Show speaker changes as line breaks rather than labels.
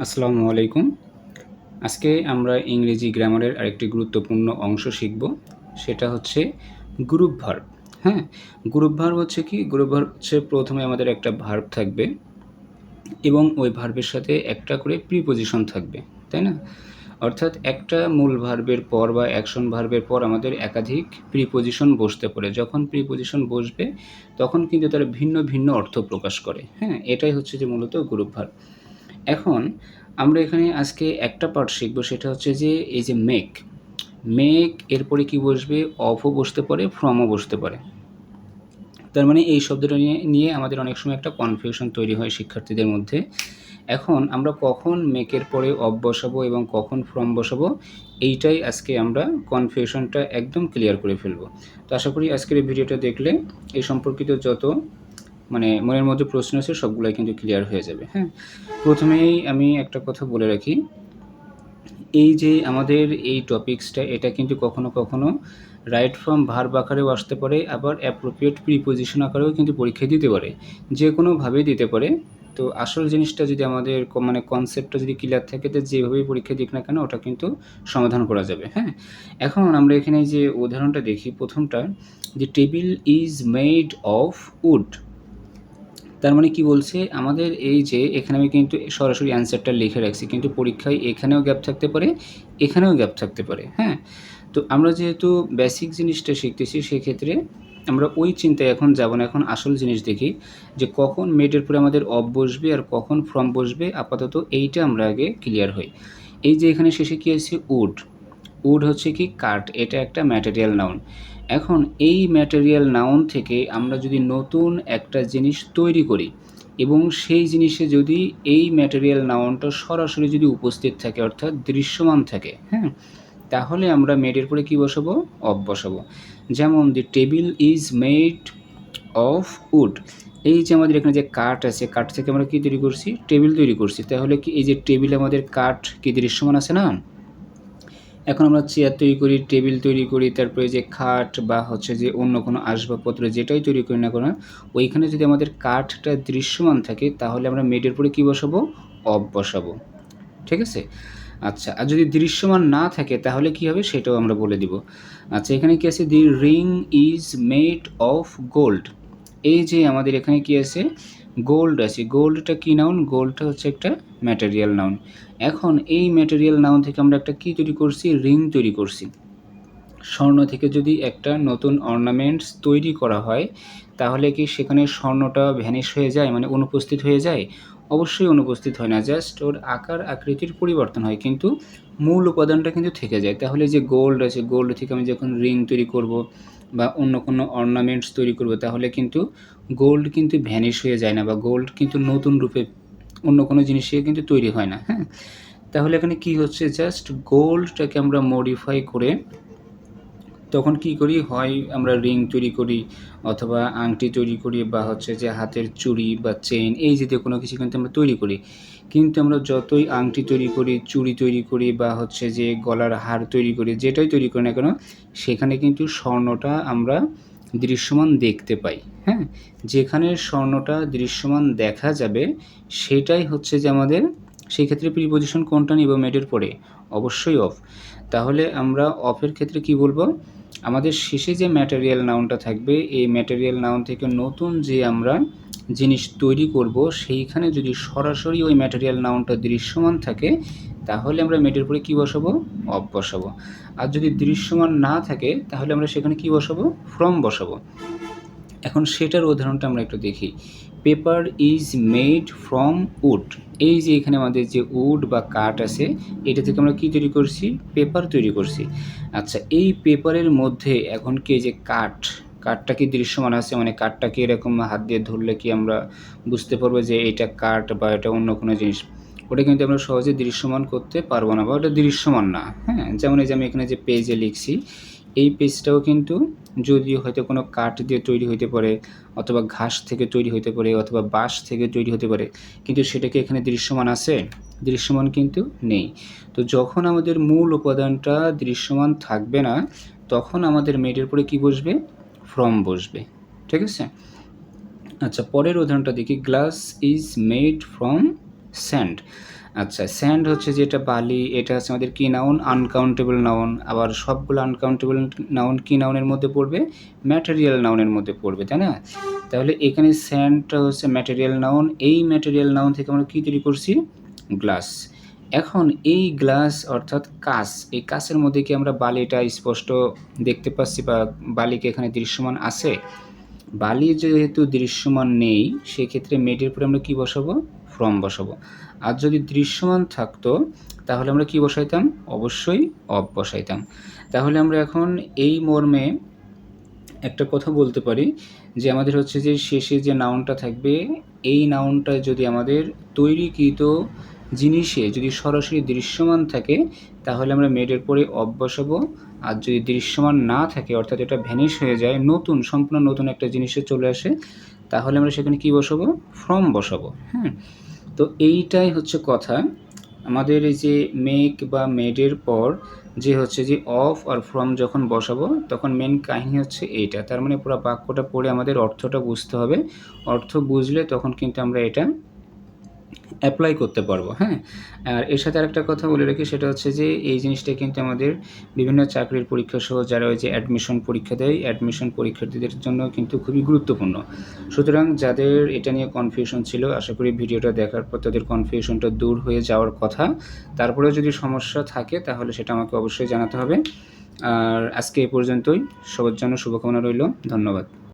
আসসালামু আলাইকুম। আজকে আমরা ইংরেজি গ্রামারের আরেকটি গুরুত্বপূর্ণ অংশ শিখব। সেটা হচ্ছে গ্রুপ ভার্ব। হ্যাঁ? গ্রুপ ভার্ব হচ্ছে কি? গ্রুপ ভার্ব হচ্ছে প্রথমে আমাদের একটা ভার্ব থাকবে এবং ওই ভার্বের সাথে একটা করে প্রিপোজিশন থাকবে। তাই না? অর্থাৎ একটা মূল ভার্বের পর বা অ্যাকশন ভার্বের পর আমাদের একাধিক প্রিপোজিশন বসতে পারে। যখন প্রিপোজিশন বসবে তখন কিন্তু তারা ভিন্ন, ভিন্ন অর্থ প্রকাশ করে। হ্যাঁ? এটাই হচ্ছে যে মূলত গ্রুপ ভার্ব। এখন আমরা এখানে আজকে একটা পার্ট শিখব, সেটা হচ্ছে যে এই যে মেক এরপরে কি বসবে? অফও বসতে পারে, ফ্রমও বসতে পারে। তার মানে এই শব্দটা নিয়ে আমাদের অনেক সময় একটা কনফিউশন তৈরি হয় শিক্ষার্থীদের মধ্যে। এখন আমরা কখন মেকের পরে অফ বসাবো এবং কখন ফ্রম বসাবো, এইটাই আজকে আমরা কনফিউশনটা একদম ক্লিয়ার করে ফেলব। তো আশা করি আজকের এই ভিডিওটা দেখলে এই সম্পর্কিত যত মনের মধ্যে প্রশ্ন আছে সবগুলাই কিন্তু ক্লিয়ার হয়ে যাবে। হ্যাঁ, প্রথমেই আমি একটা কথা বলে রাখি, এই যে আমাদের এই টপিক্সটা, এটা কিন্তু কখনো কখনো রাইট ফ্রম ভার্ব আকারেও আসতে পারে, আবার অ্যাপ্রোপ্রিয়েট প্রিপোজিশন আকারেও কিন্তু পরীক্ষায় দিতে পারে, যে কোনোভাবেই দিতে পারে। তো আসল জিনিসটা যদি আমাদের কনসেপ্টটা যদি ক্লিয়ার থাকে, তো যেভাবেই পরীক্ষা দিক না কেন ওটা কিন্তু সমাধান করা যাবে। হ্যাঁ, এখন আমরা এখানে যে উদাহরণটা দেখি, প্রথমটা, যে table is made of wood. তার মানে কি বলছে আমাদের? এই যে এখানে আমি কিন্তু সরাসরি অ্যান্সারটা লিখে রাখছি, কিন্তু পরীক্ষায় এখানেও গ্যাপ থাকতে পারে, এখানেও গ্যাপ থাকতে পারে। হ্যাঁ, তো আমরা যেহেতু বেসিক জিনিসটা শিখতেছি, সেক্ষেত্রে আমরা ওই চিন্তায় এখন যাব না। এখন আসল জিনিস দেখি যে কখন মেডের পরে আমাদের অফ বসবে আর কখন ফ্রম বসবে। আপাতত এইটা আমরা আগে ক্লিয়ার হই। এই যে এখানে শেষে কি আছে? উড। উড হচ্ছে কি? কাঠ। এটা একটা ম্যাটেরিয়াল নাউন। এখন এই ম্যাটেরিয়াল নাউন থেকে আমরা যদি নতুন একটা জিনিস তৈরি করি এবং সেই জিনিসে যদি এই ম্যাটেরিয়াল নাউনটা সরাসরি যদি উপস্থিত থাকে, অর্থাৎ দৃশ্যমান থাকে, হ্যাঁ, তাহলে আমরা মেডের পরে কী বসাবো? অফ বসাবো। যেমন the table is made of wood. এই যে আমাদের এখানে যে কাঠ আছে, কাঠ থেকে আমরা কী তৈরি করছি? টেবিল তৈরি করছি। তাহলে কি এই যে টেবিল আমাদের কাঠ কি দৃশ্যমান আছে না? এখন আমরা চেয়ার তৈরি করি, টেবিল তৈরি করি, তারপরে যে খাট বা হচ্ছে যে অন্য কোনো আসবাবপত্র যেটাই তৈরি করি না কেন, ওইখানে যদি আমাদের কাঠটা দৃশ্যমান থাকে, তাহলে আমরা মেডের পরে কী বসাবো? অফ বসাবো। ঠিক আছে? আচ্ছা, আর যদি দৃশ্যমান না থাকে তাহলে কী হবে সেটাও আমরা বলে দিব। আচ্ছা, এখানে কি আছে? The ring is made of gold. এই যে আমাদের এখানে কি আছে? গোল্ড আছে। গোল্ডটা কি নাউন? গোল্ডটা হচ্ছে একটা ম্যাটেরিয়াল নাউন। এখন এই ম্যাটেরিয়াল নাউন থেকে আমরা একটা কি তৈরি করছি? রিং তৈরি করছি। স্বর্ণ থেকে যদি একটা নতুন অর্নামেন্টস তৈরি করা হয়, তাহলে কি সেখানে স্বর্ণটা ভ্যানিশ হয়ে যায়, মানে অনুপস্থিত হয়ে যায়? অবশ্যই অনুপস্থিত হয় না, জাস্ট ওর আকার আকৃতির পরিবর্তন হয়, কিন্তু মূল উপাদানটা কিন্তু থেকে যায়। তাহলে যে গোল্ড আছে, গোল্ড থেকে আমি যখন রিং তৈরি করব বা অন্য কোনো অর্নামেন্টস তৈরি করব, তাহলে কিন্তু গোল্ড কিন্তু ভ্যানিশ হয়ে যায় না, বা গোল্ড কিন্তু নতুন রূপে অন্য কোনো জিনিসে কিন্তু তৈরি হয় না। হ্যাঁ, তাহলে এখানে কি হচ্ছে? জাস্ট গোল্ডটাকে আমরা মডিফাই করে তখন কি করি? হয় আমরা রিং তৈরি করি, অথবা আংটি তৈরি করি, বা হচ্ছে যে হাতের চুড়ি বা চেইন, এই জাতীয় কোনো কিছু কিন্তু আমরা তৈরি করি। কিন্তু আমরা যতই আংটি তৈরি করি, চুড়ি তৈরি করি, বা হচ্ছে যে গলার হার তৈরি করি, যেটাই তৈরি করি না কেন, সেখানে কিন্তু স্বর্ণটা আমরা দৃশ্যমান দেখতে পাই। হ্যাঁ, যেখানে স্বর্ণটা দৃশ্যমান দেখা যাবে সেটাই হচ্ছে যে আমাদের, সেই ক্ষেত্রে প্রিপোজিশন কোনটা নিব মেডের পরে? অবশ্যই অফ। তাহলে আমরা অফের ক্ষেত্রে কি বলবো? আমাদের শেষে যে ম্যাটেরিয়াল নাউনটা থাকবে, এই ম্যাটেরিয়াল নাউন থেকে নতুন যে আমরা জিনিস তৈরি করব, সেইখানে যদি সরাসরি ওই ম্যাটেরিয়াল নাউনটা দৃশ্যমান থাকে, তাহলে আমরা মেডের পরে কী বসাবো? অফ বসাবো। আর যদি দৃশ্যমান না থাকে, তাহলে আমরা সেখানে কী বসাবো? ফ্রম বসাবো। এখন সেটার উদাহরণটা আমরা একটু দেখি। Paper is made from would. এই যে এখানে আমাদের যে উড বা কাঠ আছে, এটা থেকে আমরা কী তৈরি করছি? পেপার তৈরি করছি। আচ্ছা, এই পেপারের মধ্যে এখন কি যে কাঠটা কি দৃশ্যমান আছে? মানে কাঠটাকে এরকম হাত দিয়ে ধরলে কি আমরা বুঝতে পারবো যে এটা কাঠ বা এটা অন্য কোনো জিনিস? ওটা কিন্তু আমরা সহজে দৃশ্যমান করতে পারবো না, বা ওটা দৃশ্যমান না। হ্যাঁ, যেমন এই যে আমি এখানে যে পেজে লিখছি, এই পেজটাও কিন্তু যদিও হয়তো কোনো কাঠ দিয়ে তৈরি হইতে পারে, অথবা ঘাস থেকে তৈরি হইতে পারে, অথবা বাঁশ থেকে তৈরি হতে পারে, কিন্তু সেটা কি এখানে দৃশ্যমান আছে? দৃশ্যমান কিন্তু নেই। তো যখন আমাদের মূল উপাদানটা দৃশ্যমান থাকবে না, তখন আমাদের মেডের পরে কি বসবে? ফ্রম বসবে। ঠিক আছে? আচ্ছা, পরের উদাহরণটা দেখি। Glass is made from sand. আচ্ছা, স্যান্ড হচ্ছে যেটা বালি, এটা হচ্ছে আমাদের কি নাউন? Uncountable noun. আবার সবগুলো আনকাউন্টেবল নাউন কি নাউনের মধ্যে পড়বে? ম্যাটেরিয়াল নাউনের মধ্যে পড়বে, তাই না? তাহলে এখানে স্যান্ডটা হচ্ছে ম্যাটেরিয়াল নাউন। এই ম্যাটেরিয়াল নাউন থেকে আমরা কি তৈরি করছি? গ্লাস। এখন এই গ্লাস অর্থাৎ কাঁচ, এই কাঁচের মধ্যে কি আমরা বালিটা স্পষ্ট দেখতে পাচ্ছি বা বালি কি এখানে দৃশ্যমান আছে? বালি যেহেতু দৃশ্যমান নেই, সেক্ষেত্রে মেডের পরে আমরা কি বসাবো? ফ্রম বসাবো। আর যদি দৃশ্যমান থাকতো, তাহলে আমরা কি বসাইতাম? অবশ্যই অফ বসাইতাম। তাহলে আমরা এখন এই মর্মে একটা কথা বলতে পারি যে আমাদের হচ্ছে যে শেষে যে নাউনটা থাকবে, এই নাউনটা যদি আমাদের তৈরিকৃত জিনিসে যদি সরাসরি দৃশ্যমান থাকে, তাহলে আমরা মেডের পরে অফ বসাবো। আর যদি দৃশ্যমান না থাকে, অর্থাৎ এটা ভ্যানিশ হয়ে যায়, নতুন সম্পূর্ণ নতুন একটা জিনিসে চলে আসে, তাহলে আমরা সেখানে কি বসাবো? ফ্রম বসাবো। হ্যাঁ, তো এইটাই হচ্ছে কথা। আমাদের এই যে মেক বা মেডের পর যে হচ্ছে যে অফ আর ফ্রম যখন বসাবো, তখন মেন কাহিনী হচ্ছে এইটা। তার মানে পুরো বাক্যটা পড়ে আমাদের অর্থটা বুঝতে হবে। অর্থ বুঝলে তখন কিন্তু আমরা এটা অ্যাপ্লাই করতে পারবো। হ্যাঁ, আর এর সাথে আরেকটা কথা বলে রাখি, সেটা হচ্ছে যে এই জিনিসটা কিন্তু আমাদের বিভিন্ন চাকরির পরীক্ষা সহ যারা ওই যে অ্যাডমিশন পরীক্ষা দেয়, অ্যাডমিশন পরীক্ষার্থীদের জন্য কিন্তু খুবই গুরুত্বপূর্ণ। সুতরাং যাদের এটা নিয়ে কনফিউশন ছিল, আশা করি ভিডিওটা দেখার পর তাদের কনফিউশনটা দূর হয়ে যাওয়ার কথা। তারপরেও যদি সমস্যা থাকে, তাহলে সেটা আমাকে অবশ্যই জানাতে হবে। আর আজকে এই পর্যন্তই। সবার জন্য শুভকামনা রইল। ধন্যবাদ।